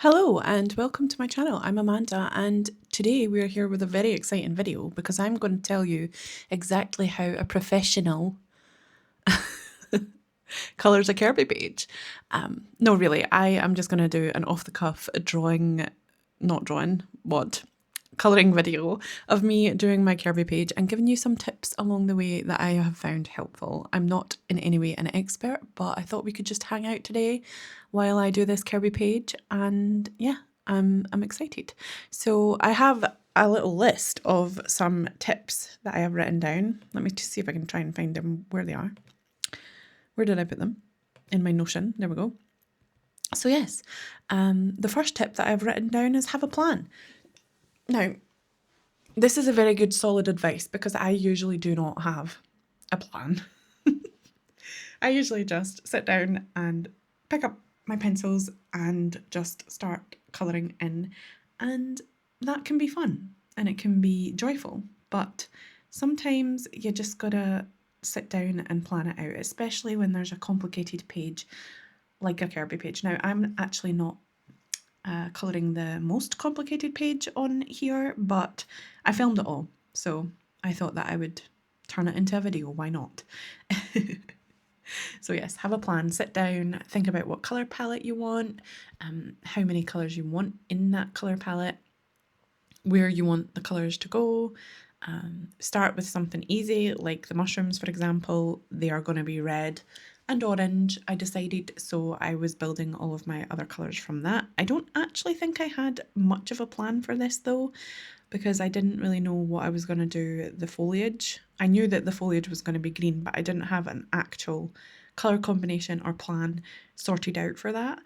Hello and welcome to my channel. I'm Amanda and today we're here with a very exciting video because I'm going to tell you exactly how a professional colours a Kerby page. No, really, I am just going to do an off-the-cuff colouring video of me doing my Kerby page and giving you some tips along the way that I have found helpful. I'm not in any way an expert, but I thought we could just hang out today while I do this Kerby page, and yeah, I'm excited. So I have a little list of some tips that I have written down. Let me just see if I can try and find them where they are. Where did I put them? In my Notion. There we go. So yes, the first tip that I've written down is have a plan. Now, this is a very good solid advice because I usually do not have a plan. I usually just sit down and pick up my pencils and just start colouring in, and that can be fun and it can be joyful, but sometimes you just gotta sit down and plan it out, especially when there's a complicated page like a Kerby page. Now, I'm actually not colouring the most complicated page on here, but I filmed it all, so I thought that I would turn it into a video. Why not? So yes, have a plan, sit down, think about what colour palette you want, how many colours you want in that colour palette, where you want the colours to go. Start with something easy, like the mushrooms, for example. They are going to be red and orange, I decided, so I was building all of my other colours from that. I don't actually think I had much of a plan for this though, because I didn't really know what I was going to do the foliage. I knew that the foliage was going to be green, but I didn't have an actual colour combination or plan sorted out for that,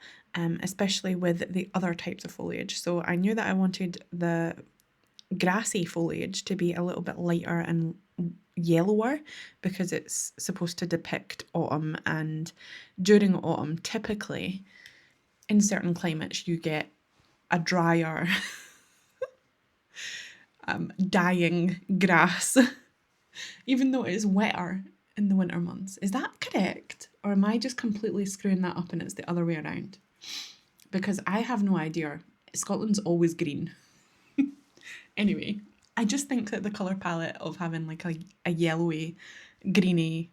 especially with the other types of foliage. So I knew that I wanted the grassy foliage to be a little bit lighter and yellower because it's supposed to depict autumn, and during autumn typically in certain climates you get a drier dying grass even though it is wetter in the winter months. Is that correct, or am I just completely screwing that up and it's the other way around? Because I have no idea. Scotland's always green. Anyway, I just think that the colour palette of having like a yellowy, greeny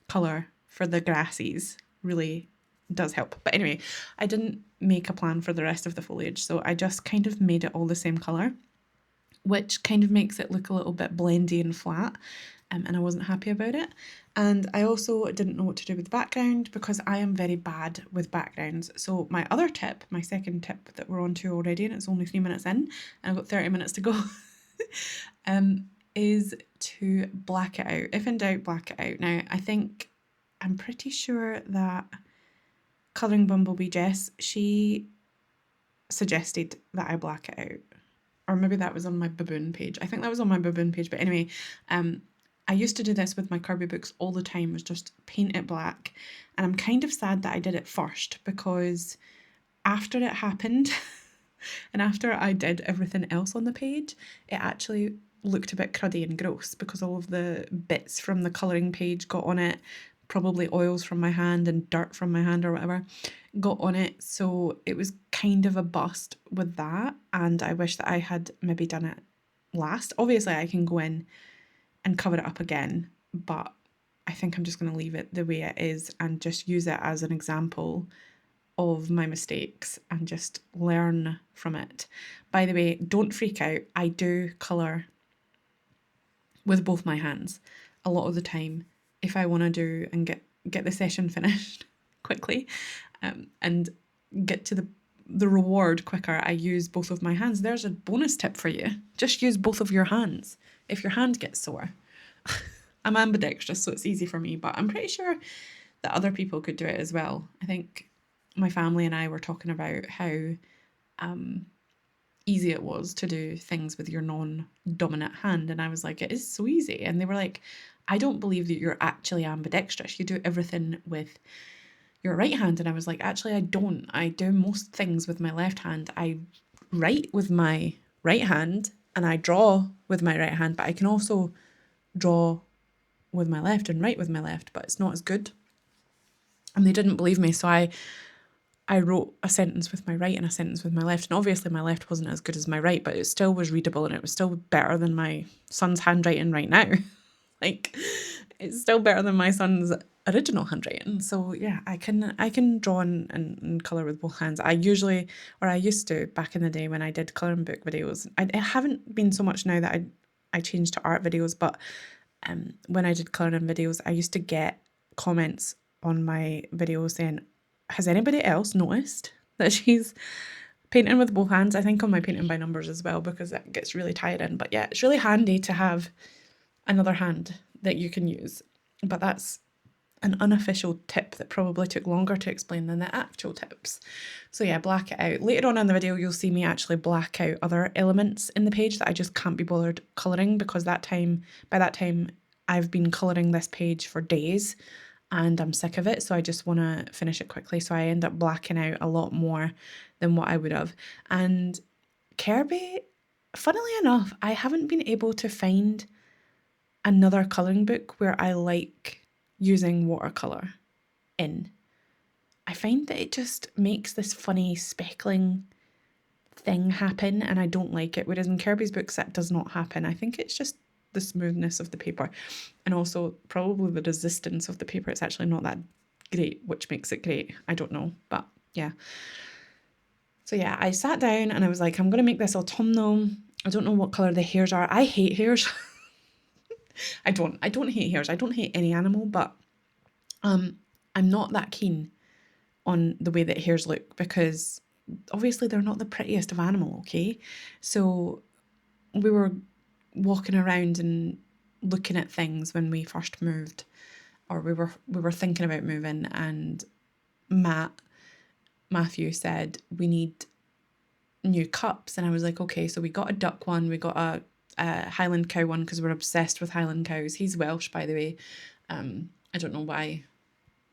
colour for the grasses really does help. But anyway, I didn't make a plan for the rest of the foliage, so I just kind of made it all the same colour, which kind of makes it look a little bit blendy and flat, and I wasn't happy about it. And I also didn't know what to do with the background because I am very bad with backgrounds. So my other tip, my second tip that we're on to already, and it's only 3 minutes in and I've got 30 minutes to go, is to black it out. If in doubt, black it out. Now, I'm pretty sure that Colouring Bumblebee Jess, she suggested that I black it out. Or maybe that was on my baboon page. I think that was on my baboon page. But anyway, I used to do this with my Kerby books all the time, was just paint it black. And I'm kind of sad that I did it first, because after it happened and after I did everything else on the page, it actually looked a bit cruddy and gross because all of the bits from the colouring page got on it, probably oils from my hand and dirt from my hand or whatever got on it. So it was kind of a bust with that, and I wish that I had maybe done it last. Obviously I can go in and cover it up again, but I think I'm just going to leave it the way it is and just use it as an example of my mistakes and just learn from it. By the way, don't freak out. I do colour with both my hands a lot of the time if I want to do and get the session finished quickly, and get to the reward quicker. I use both of my hands. There's a bonus tip for you. Just use both of your hands if your hand gets sore. I'm ambidextrous, so it's easy for me, but I'm pretty sure that other people could do it as well. I think my family and I were talking about how easy it was to do things with your non-dominant hand, and I was like, it is so easy. And they were like, I don't believe that you're actually ambidextrous. You do everything with your right hand. And I was like, actually, I don't. I do most things with my left hand. I write with my right hand and I draw with my right hand, but I can also draw with my left and write with my left, but it's not as good. And they didn't believe me, so I I wrote a sentence with my right and a sentence with my left. And obviously my left wasn't as good as my right, but it still was readable and it was still better than my son's handwriting right now. Like, it's still better than my son's original handwriting. So yeah, I can draw and colour with both hands. I used to back in the day when I did colouring book videos. I haven't been so much now that I changed to art videos, but when I did colouring videos, I used to get comments on my videos saying, has anybody else noticed that she's painting with both hands? I think on my painting by numbers as well, because it gets really tiring. But yeah, it's really handy to have another hand that you can use. But that's an unofficial tip that probably took longer to explain than the actual tips. So yeah, black it out. Later on in the video, you'll see me actually black out other elements in the page that I just can't be bothered colouring, because by that time, I've been colouring this page for days and I'm sick of it. So I just want to finish it quickly. So I end up blacking out a lot more than what I would have. And Kerby, funnily enough, I haven't been able to find another colouring book where I like using watercolour in. I find that it just makes this funny speckling thing happen and I don't like it, whereas in Kerby's books that does not happen. I think it's just the smoothness of the paper and also probably the resistance of the paper. It's actually not that great, which makes it great. I don't know, but yeah. So yeah, I sat down and I was like, I'm going to make this autumnal. I don't know what colour the hares are. I hate hares. I don't hate hares. I don't hate any animal, but I'm not that keen on the way that hares look, because obviously they're not the prettiest of animal, okay? So we were walking around and looking at things when we first moved, or we were thinking about moving, and Matthew said we need new cups, and I was like, okay. So we got a duck one, we got a Highland cow one, because we're obsessed with Highland cows. He's Welsh, by the way. I don't know why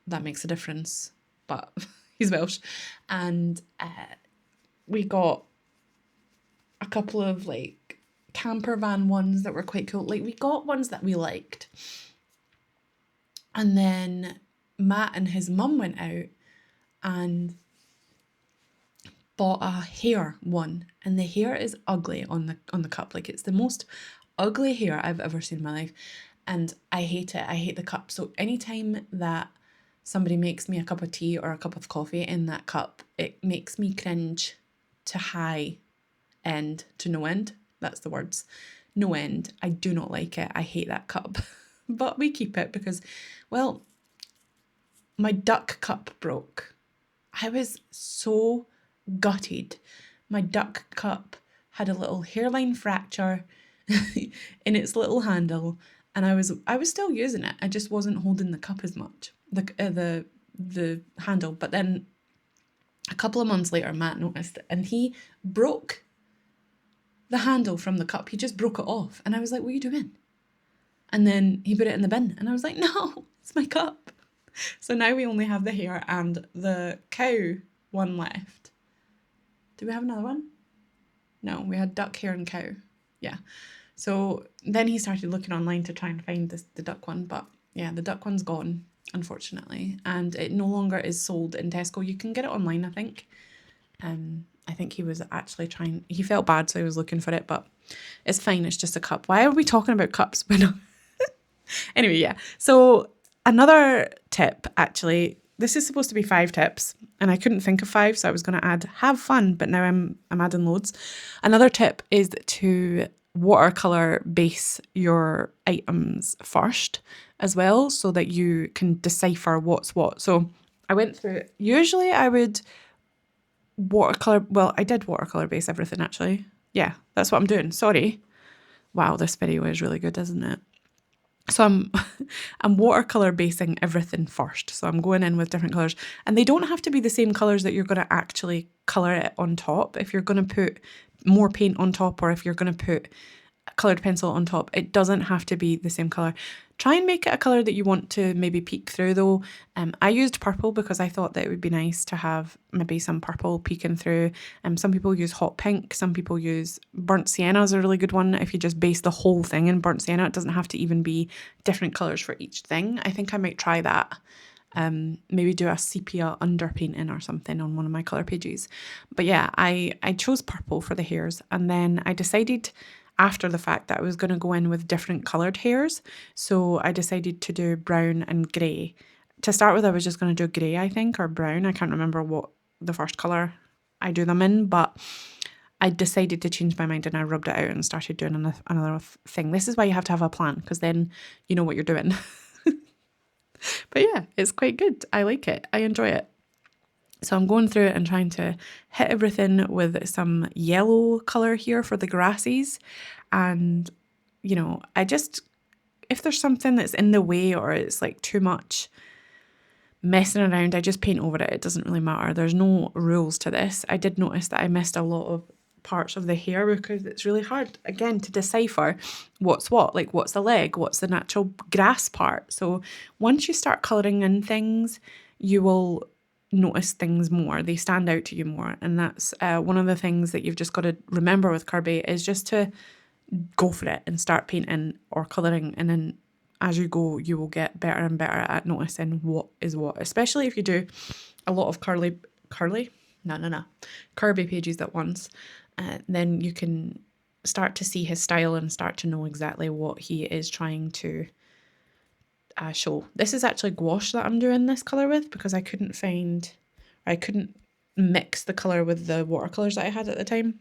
that makes a difference, but he's Welsh. And we got a couple of like camper van ones that were quite cool. Like, we got ones that we liked. And then Matt and his mum went out and bought a hare one, and the hare is ugly on the cup. Like, it's the most ugly hare I've ever seen in my life, and I hate it. I hate the cup. So anytime that somebody makes me a cup of tea or a cup of coffee in that cup, it makes me cringe to high end, to no end. That's the words. No end. I do not like it. I hate that cup. But we keep it because, well, my duck cup broke. I was so gutted. My duck cup had a little hairline fracture in its little handle, and I was still using it. I just wasn't holding the cup as much, the handle. But then a couple of months later, Matt noticed it, and he broke the handle from the cup. He just broke it off, and I was like, "What are you doing?" And then he put it in the bin, and I was like, "No, it's my cup." So now we only have the hare and the cow one left. Do we have another one? No, we had duck, hare and cow. Yeah. So then he started looking online to try and find the duck one. But yeah, the duck one's gone, unfortunately. And it no longer is sold in Tesco. You can get it online, I think. I think he was actually he felt bad, so he was looking for it. But it's fine. It's just a cup. Why are we talking about cups? Anyway, yeah. So another tip, actually, this is supposed to be 5 tips, and I couldn't think of 5, so I was going to add have fun, but now I'm adding loads. Another tip is to watercolor base your items first as well, so that you can decipher what's what. So I went through, usually I would I did watercolor base everything, actually. Yeah, that's what I'm doing. Sorry. Wow, this video is really good, isn't it? So I'm watercolor basing everything first. So I'm going in with different colours, and they don't have to be the same colours that you're going to actually colour it on top. If you're going to put more paint on top, or if you're going to put a coloured pencil on top, it doesn't have to be the same colour. Try and make it a colour that you want to maybe peek through though. I used purple because I thought that it would be nice to have maybe some purple peeking through. Some people use hot pink, some people use burnt sienna is a really good one. If you just base the whole thing in burnt sienna, it doesn't have to even be different colours for each thing. I think I might try that maybe do a sepia underpainting or something on one of my colour pages. But yeah, I chose purple for the hairs, and then I decided after the fact that I was going to go in with different coloured hairs. So I decided to do brown and grey. To start with, I was just going to do grey, I think, or brown. I can't remember what the first colour I do them in, but I decided to change my mind and I rubbed it out and started doing another thing. This is why you have to have a plan, because then you know what you're doing. But yeah, it's quite good. I like it. I enjoy it. So I'm going through it and trying to hit everything with some yellow colour here for the grasses. And, you know, if there's something that's in the way or it's like too much messing around, I just paint over it. It doesn't really matter. There's no rules to this. I did notice that I missed a lot of parts of the hair because it's really hard, again, to decipher what's what. Like, what's the leg? What's the natural grass part? So once you start colouring in things, you will notice things more. They stand out to you more. And that's one of the things that you've just got to remember with Kerby, is just to go for it and start painting or colouring, and then as you go, you will get better and better at noticing what is what, especially if you do a lot of Kerby pages at once. Then you can start to see his style and start to know exactly what he is trying to show. This is actually gouache that I'm doing this colour with, because I couldn't mix the colour with the watercolours that I had at the time.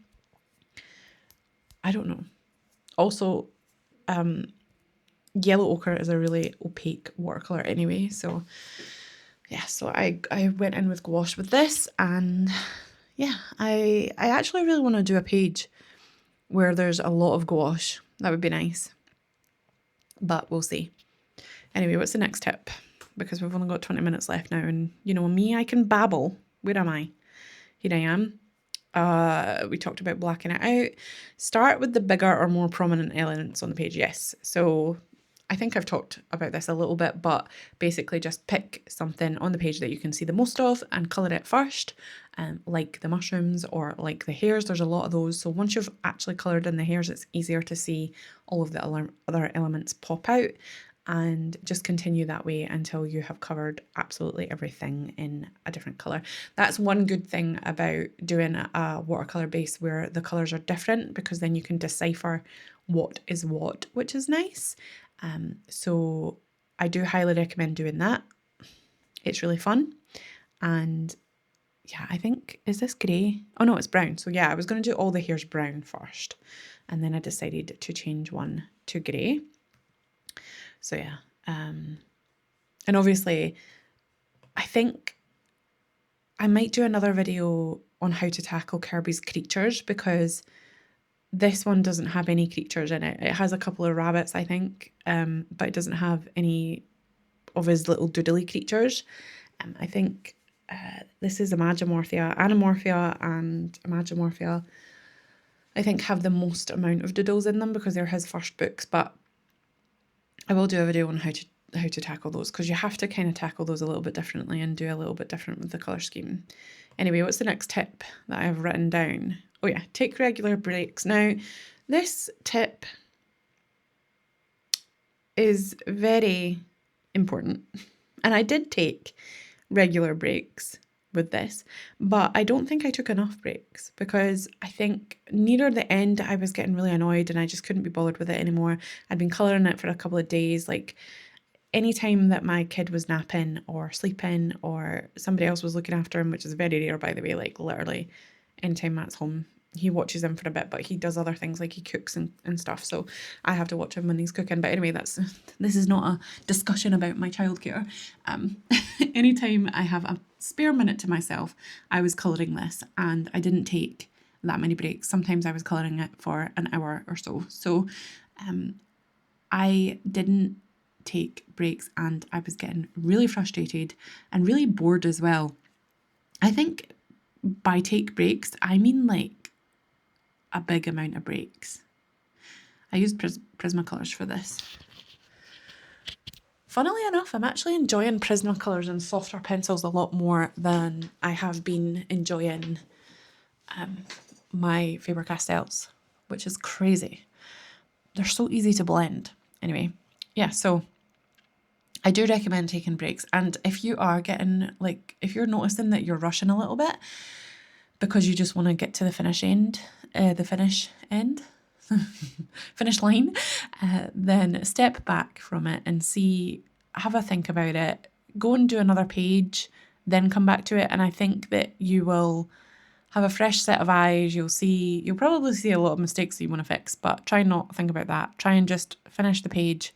I don't know. Also, yellow ochre is a really opaque watercolour anyway, so yeah, so I went in with gouache with this, and yeah, I actually really want to do a page where there's a lot of gouache. That would be nice, but we'll see. Anyway, what's the next tip? Because we've only got 20 minutes left now, and you know me, I can babble. Where am I? Here I am. We talked about blacking it out. Start with the bigger or more prominent elements on the page. Yes. So I think I've talked about this a little bit, but basically just pick something on the page that you can see the most of and colour it first, like the mushrooms or like the hairs. There's a lot of those. So once you've actually coloured in the hairs, it's easier to see all of the other elements pop out, and just continue that way until you have covered absolutely everything in a different colour. That's one good thing about doing a watercolour base where the colours are different, because then you can decipher what is what, which is nice. So I do highly recommend doing that. It's really fun. And yeah, I think, is this grey? Oh no, it's brown. So yeah, I was going to do all the hairs brown first, and then I decided to change one to grey. So yeah, and obviously I think I might do another video on how to tackle Kerby's creatures, because this one doesn't have any creatures in it. It has a couple of rabbits, I think, but it doesn't have any of his little doodly creatures. I think this is Imagimorphia. Animorphia and Imagimorphia, I think, have the most amount of doodles in them because they're his first books, but I will do a video on how to tackle those, because you have to kind of tackle those a little bit differently and do a little bit different with the colour scheme. Anyway, what's the next tip that I've written down? Oh yeah, take regular breaks. Now, this tip is very important, and I did take regular breaks with this, but I don't think I took enough breaks, because I think near the end I was getting really annoyed and I just couldn't be bothered with it anymore. I'd been colouring it for a couple of days. Like, anytime that my kid was napping or sleeping or somebody else was looking after him, which is very rare, by the way, like literally anytime Matt's home, he watches him for a bit, but he does other things, like he cooks and stuff, so I have to watch him when he's cooking. But anyway, this is not a discussion about my childcare. Anytime I have a spare minute to myself, I was colouring this, and I didn't take that many breaks. Sometimes I was colouring it for an hour or so. So I didn't take breaks, and I was getting really frustrated and really bored as well. I think by take breaks, I mean like a big amount of breaks. I used Prismacolors for this. Funnily enough, I'm actually enjoying Prismacolors and softer pencils a lot more than I have been enjoying my Faber-Castells, which is crazy. They're so easy to blend. Anyway, yeah, so I do recommend taking breaks. And if you are getting, like, if you're noticing that you're rushing a little bit because you just want to get to the finish line, then step back from it and have a think about it, go and do another page, then come back to it. And I think that you will have a fresh set of eyes. You'll probably see a lot of mistakes that you want to fix, but try not to think about that. Try and just finish the page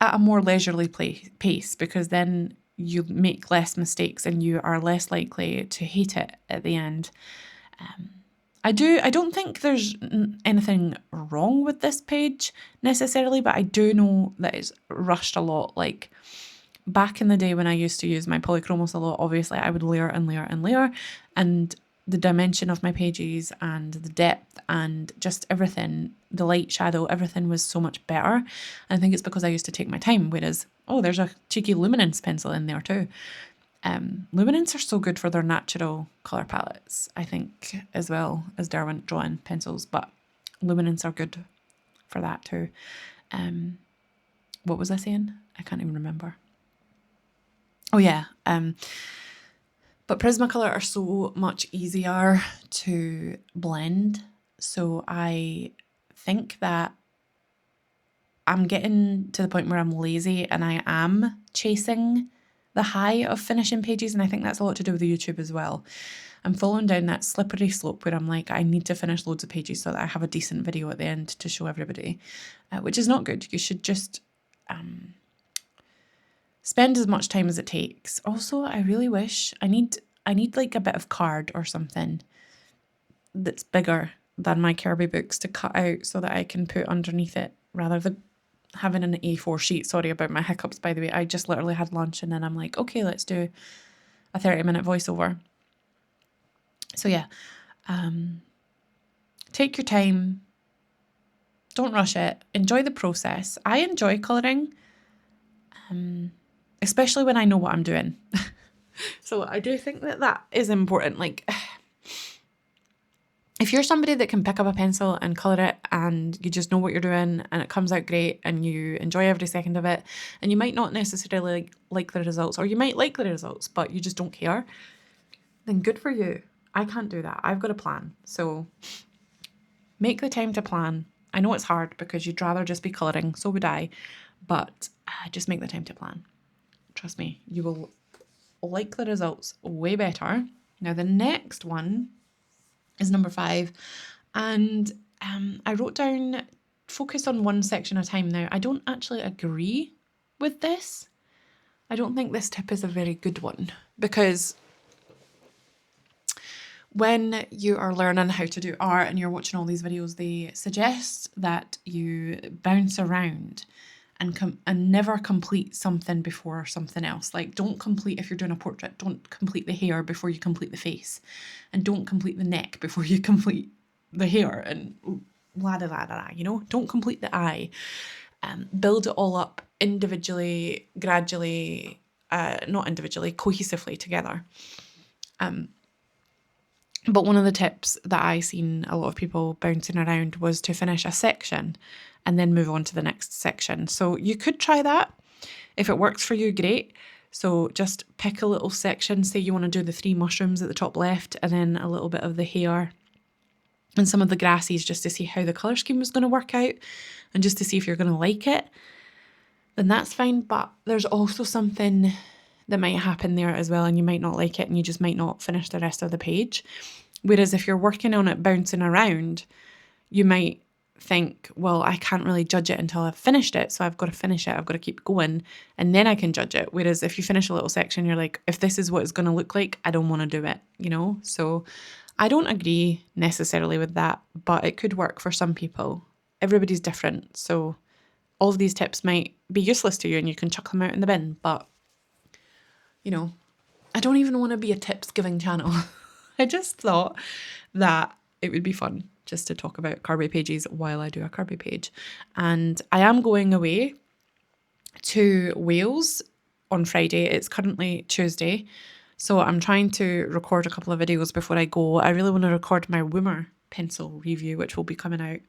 at a more leisurely pace, because then you make less mistakes and you are less likely to hate it at the end. I don't think there's anything wrong with this page necessarily, but I do know that it's rushed a lot. Like, back in the day when I used to use my polychromos a lot, obviously I would layer and layer and layer, and the dimension of my pages and the depth and just everything, the light, shadow, everything was so much better. And I think it's because I used to take my time, whereas, oh, there's a cheeky luminance pencil in there too. Luminance are so good for their natural colour palettes, I think, as well as Derwent drawing pencils, but luminance are good for that too. What was I saying? I can't even remember. Oh yeah, but Prismacolor are so much easier to blend. So I think that I'm getting to the point where I'm lazy and I am chasing the high of finishing pages. And I think that's a lot to do with the YouTube as well. I'm following down that slippery slope where I'm like, I need to finish loads of pages so that I have a decent video at the end to show everybody, which is not good. You should just spend as much time as it takes. Also, I really wish I need like a bit of card or something that's bigger than my Kerby books to cut out so that I can put underneath it rather than having an A4 sheet. Sorry about my hiccups, by the way. I just literally had lunch and then I'm like, okay, let's do a 30-minute voiceover. So yeah, take your time. Don't rush it. Enjoy the process. I enjoy colouring. Especially when I know what I'm doing. So I do think that is important. Like, if you're somebody that can pick up a pencil and colour it and you just know what you're doing and it comes out great and you enjoy every second of it, and you might not necessarily like the results, or you might like the results, but you just don't care, then good for you. I can't do that. I've got a plan. So make the time to plan. I know it's hard because you'd rather just be colouring. So would I. But just make the time to plan. Trust me, you will like the results way better. Now, the next one is number 5. And I wrote down, focus on one section at a time. Now, I don't actually agree with this. I don't think this tip is a very good one, because when you are learning how to do art and you're watching all these videos, they suggest that you bounce around and never complete something before something else. Like, don't complete, if you're doing a portrait, don't complete the hair before you complete the face, and don't complete the neck before you complete the hair, and you know, don't complete the eye. Build it all up individually, gradually, not individually, cohesively together. But one of the tips that I seen a lot of people bouncing around was to finish a section and then move on to the next section. So you could try that. If it works for you, great. So just pick a little section. Say you want to do the 3 mushrooms at the top left and then a little bit of the hair and some of the grasses, just to see how the colour scheme was going to work out and just to see if you're going to like it. Then that's fine. But there's also something that might happen there as well, and you might not like it and you just might not finish the rest of the page. Whereas if you're working on it bouncing around, you might think, well, I can't really judge it until I've finished it, so I've got to finish it, I've got to keep going, and then I can judge it. Whereas if you finish a little section, you're like, if this is what it's going to look like, I don't want to do it, you know? So I don't agree necessarily with that, but it could work for some people. Everybody's different, so all of these tips might be useless to you and you can chuck them out in the bin, but you know, I don't even want to be a tips giving channel. I just thought that it would be fun just to talk about Kerby pages while I do a Kerby page. And I am going away to Wales on Friday. It's currently Tuesday. So I'm trying to record a couple of videos before I go. I really want to record my Woomer pencil review, which will be coming out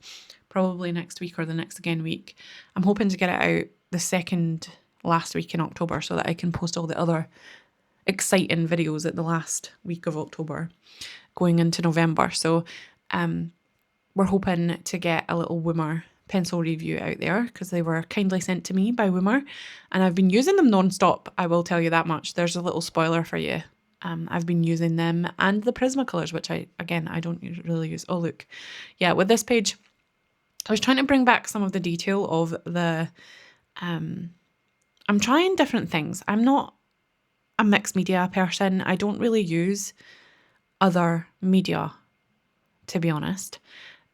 probably next week or the next again week. I'm hoping to get it out the 2nd last week in October so that I can post all the other exciting videos at the last week of October going into November. So we're hoping to get a little Woomer pencil review out there because they were kindly sent to me by Woomer, and I've been using them non-stop. I will tell you that much. There's a little spoiler for you. I've been using them and the Prismacolors, which I don't really use. Oh, look. Yeah, with this page, I was trying to bring back some of the detail of the, I'm trying different things. I'm not a mixed media person. I don't really use other media, to be honest.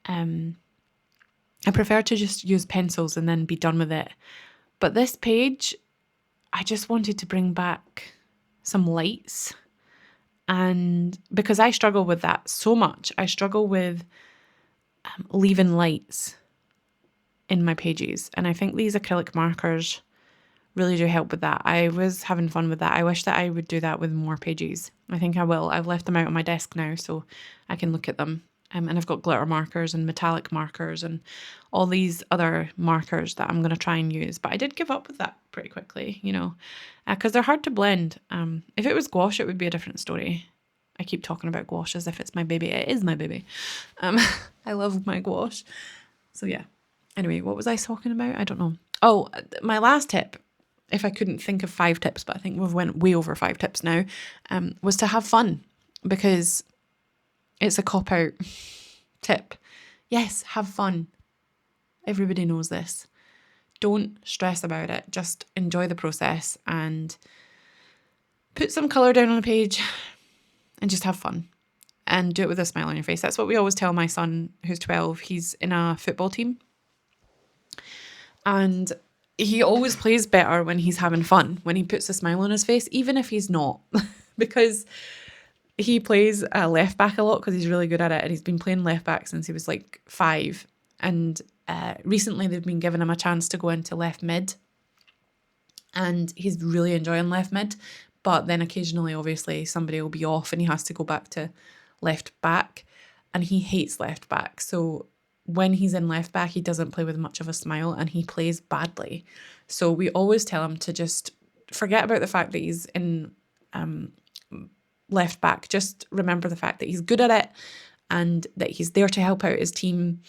I prefer to just use pencils and then be done with it. But this page, I just wanted to bring back some lights. And because I struggle with that so much, I struggle with leaving lights in my pages. And I think these acrylic markers really do help with that. I was having fun with that. I wish that I would do that with more pages. I think I will. I've left them out on my desk now so I can look at them. And I've got glitter markers and metallic markers and all these other markers that I'm going to try and use. But I did give up with that pretty quickly, you know, because they're hard to blend. If it was gouache, it would be a different story. I keep talking about gouache as if it's my baby. It is my baby. I love my gouache. So yeah. Anyway, what was I talking about? I don't know. Oh, my last tip, if I couldn't think of 5 tips, but I think we've went way over 5 tips now, was to have fun, because it's a cop-out tip. Yes, have fun. Everybody knows this. Don't stress about it. Just enjoy the process and put some colour down on a page and just have fun. And do it with a smile on your face. That's what we always tell my son, who's 12. He's in a football team. And he always plays better when he's having fun, when he puts a smile on his face, even if he's not. Because he plays left back a lot because he's really good at it, and he's been playing left back since he was like 5. And recently they've been giving him a chance to go into left mid, and he's really enjoying left mid. But then occasionally, obviously, somebody will be off and he has to go back to left back, and he hates left back. So when he's in left back, he doesn't play with much of a smile and he plays badly. So we always tell him to just forget about the fact that he's in left back. Just remember the fact that he's good at it and that he's there to help out his team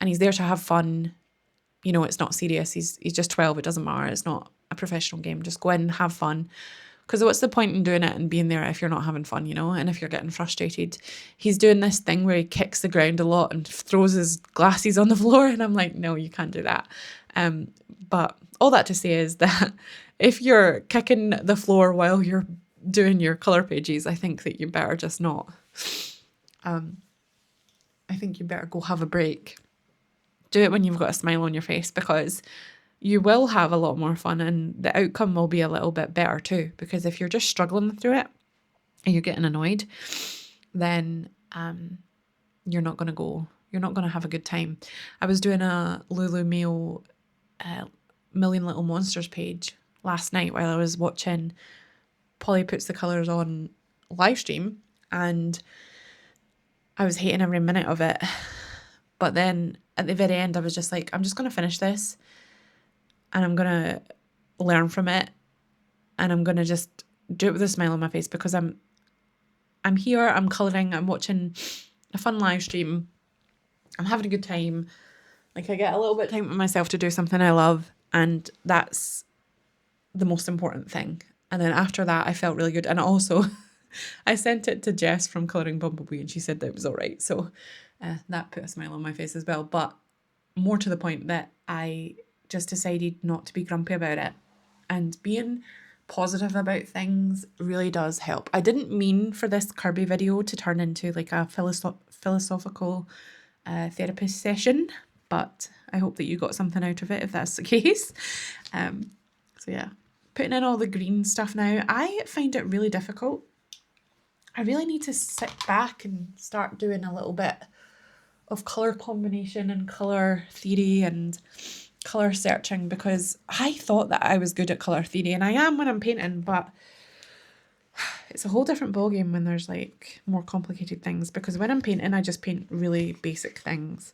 and he's there to have fun. You know, it's not serious. He's just 12. It doesn't matter. It's not a professional game. Just go in and have fun. Because what's the point in doing it and being there if you're not having fun, you know? And if you're getting frustrated. He's doing this thing where he kicks the ground a lot and throws his glasses on the floor. And I'm like, no, you can't do that. But all that to say is that if you're kicking the floor while you're doing your colour pages, I think that you better just not. I think you better go have a break. Do it when you've got a smile on your face, because you will have a lot more fun and the outcome will be a little bit better too. Because if you're just struggling through it and you're getting annoyed, then you're not going to have a good time. I was doing a Lulu Mail Million Little Monsters page last night while I was watching Polly Puts the Colours on live stream, and I was hating every minute of it. But then at the very end, I was just like, I'm just going to finish this and I'm going to learn from it and I'm going to just do it with a smile on my face, because I'm here, I'm colouring, I'm watching a fun live stream, I'm having a good time. Like, I get a little bit of time with myself to do something I love, and that's the most important thing. And then after that, I felt really good. And also, I sent it to Jess from Colouring Bumblebee and she said that it was all right. So that put a smile on my face as well. But more to the point, that I just decided not to be grumpy about it. And being positive about things really does help. I didn't mean for this Kerby video to turn into like a philosophical therapist session, but I hope that you got something out of it if that's the case. So yeah, putting in all the green stuff now, I find it really difficult. I really need to sit back and start doing a little bit of colour combination and colour theory and colour searching, because I thought that I was good at colour theory, and I am when I'm painting, but it's a whole different ballgame when there's like more complicated things, because when I'm painting I just paint really basic things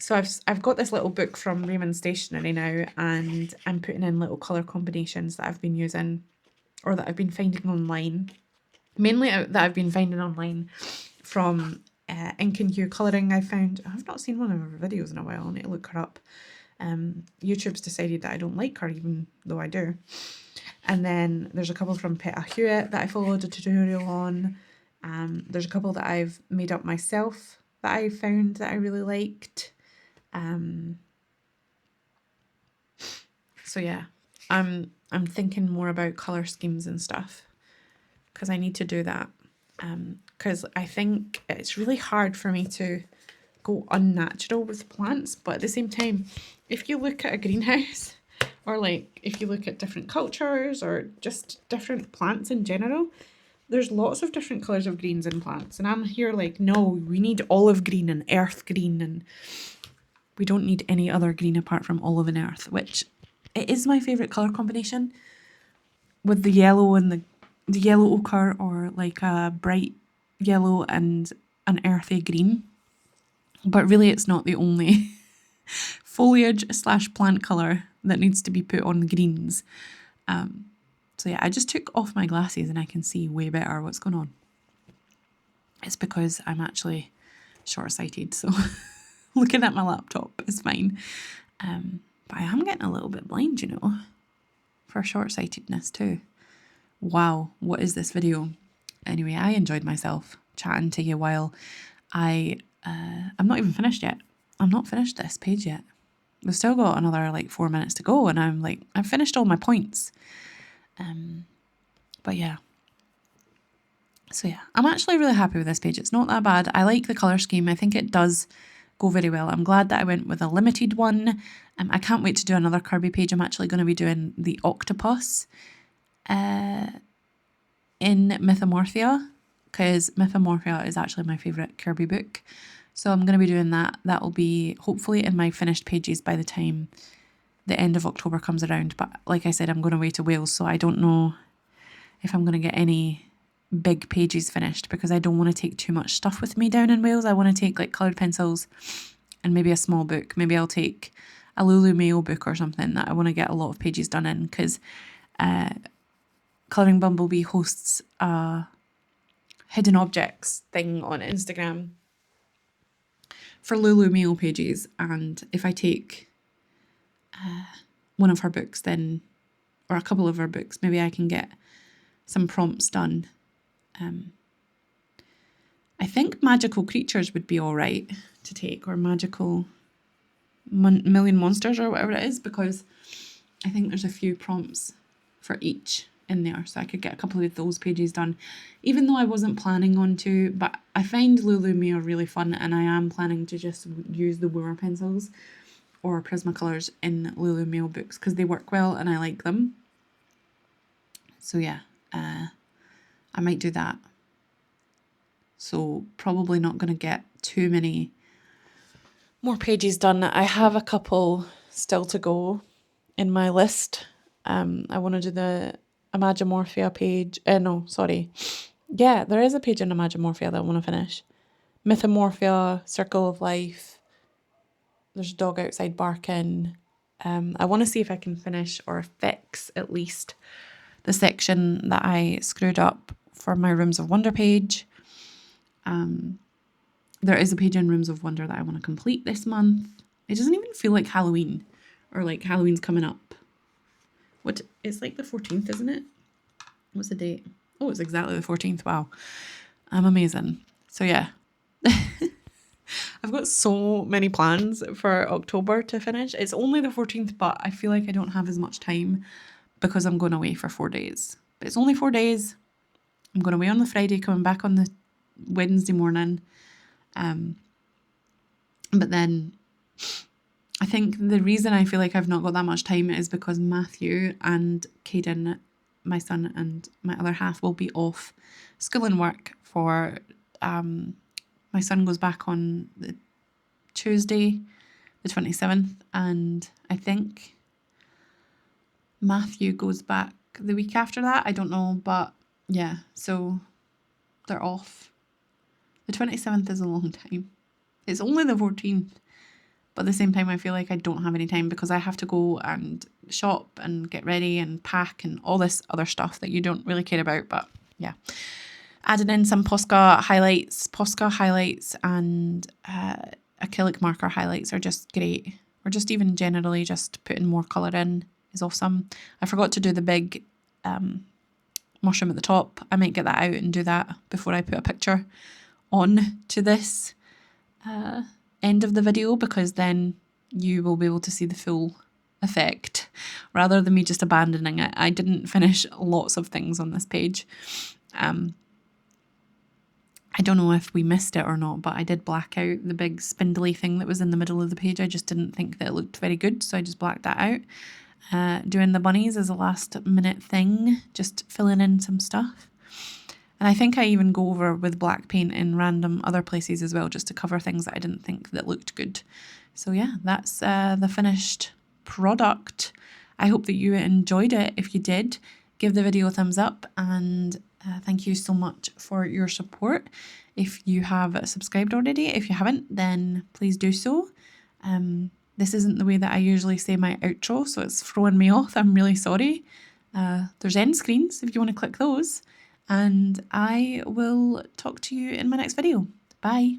So I've got this little book from Raymond Stationery now, and I'm putting in little colour combinations that I've been using or that I've been finding online. Mainly that I've been finding online from Ink and Hue Colouring. I've not seen one of her videos in a while. I need to look her up. YouTube's decided that I don't like her, even though I do. And then there's a couple from Peta Hewitt that I followed a tutorial on. There's a couple that I've made up myself that I found that I really liked. So yeah, I'm thinking more about colour schemes and stuff because I need to do that. Because I think it's really hard for me to go unnatural with plants, but at the same time, if you look at a greenhouse or like if you look at different cultures or just different plants in general, there's lots of different colours of greens in plants, and I'm here like, no, we need olive green and earth green, and we don't need any other green apart from olive and earth, which it is my favourite colour combination, with the yellow and the yellow ochre, or like a bright yellow and an earthy green. But really it's not the only foliage / plant colour that needs to be put on greens. So yeah, I just took off my glasses and I can see way better what's going on. It's because I'm actually short-sighted, so looking at my laptop is fine. But I am getting a little bit blind, you know, for short-sightedness too. Wow, what is this video? Anyway, I enjoyed myself chatting to you while I'm not even finished yet. I'm not finished this page yet. We've still got another like 4 minutes to go, and I'm like, I've finished all my points. But yeah. So yeah, I'm actually really happy with this page. It's not that bad. I like the colour scheme. I think it does go very well. I'm glad that I went with a limited one. I can't wait to do another Kerby page. I'm actually going to be doing the octopus in Mythomorphia, because Mythomorphia is actually my favourite Kerby book. So I'm going to be doing that. That will be hopefully in my finished pages by the time the end of October comes around. But like I said, I'm going away to Wales, so I don't know if I'm going to get any big pages finished, because I don't want to take too much stuff with me down in Wales. I want to take like coloured pencils and maybe a small book. Maybe I'll take a Lulu Mayo book or something that I want to get a lot of pages done in, because Colouring Bumblebee hosts a hidden objects thing on Instagram for Lulu Mayo pages, and if I take one of her books then, or a couple of her books, maybe I can get some prompts done. I think magical creatures would be all right to take, or magical million monsters or whatever it is, because I think there's a few prompts for each in there, so I could get a couple of those pages done, even though I wasn't planning on to. But I find Lulu Mayo really fun, and I am planning to just use the Woomer pencils or Prismacolors in Lulu Mayo books because they work well and I like them. So yeah, I might do that. So probably not going to get too many more pages done. I have a couple still to go in my list. I want to do the Imagimorphia page. Yeah, there is a page in Imagimorphia that I want to finish. Mythomorphia, Circle of Life. There's a dog outside barking. I want to see if I can finish or fix at least the section that I screwed up for my Rooms of Wonder page. There is a page in Rooms of Wonder that I want to complete this month. It doesn't even feel like Halloween, or like Halloween's coming up. It's like the 14th, isn't it? What's the date? Oh, it's exactly the 14th. Wow. I'm amazing. So yeah. I've got so many plans for October to finish. It's only the 14th, but I feel like I don't have as much time because I'm going away for 4 days. But it's only 4 days. I'm going away on the Friday, coming back on the Wednesday morning. But then I think the reason I feel like I've not got that much time is because Matthew and Caden, my son and my other half, will be off school and work for... my son goes back on the Tuesday, the 27th, and I think Matthew goes back the week after that. I don't know, but yeah, so they're off. The 27th is a long time. It's only the 14th. But at the same time, I feel like I don't have any time because I have to go and shop and get ready and pack and all this other stuff that you don't really care about. But yeah, added in some Posca highlights and acrylic marker highlights are just great. Or just even generally just putting more colour in is awesome. I forgot to do the big mushroom at the top. I might get that out and do that before I put a picture on to this end of the video, because then you will be able to see the full effect rather than me just abandoning it. I didn't finish lots of things on this page. I don't know if we missed it or not, but I did black out the big spindly thing that was in the middle of the page. I just didn't think that it looked very good, so I just blacked that out. Doing the bunnies as a last minute thing, just filling in some stuff. And I think I even go over with black paint in random other places as well, just to cover things that I didn't think that looked good. So yeah, that's the finished product. I hope that you enjoyed it. If you did, give the video a thumbs up, and thank you so much for your support. If you have subscribed already, if you haven't, then please do so. This isn't the way that I usually say my outro, so it's throwing me off. I'm really sorry. There's end screens if you want to click those. And I will talk to you in my next video. Bye.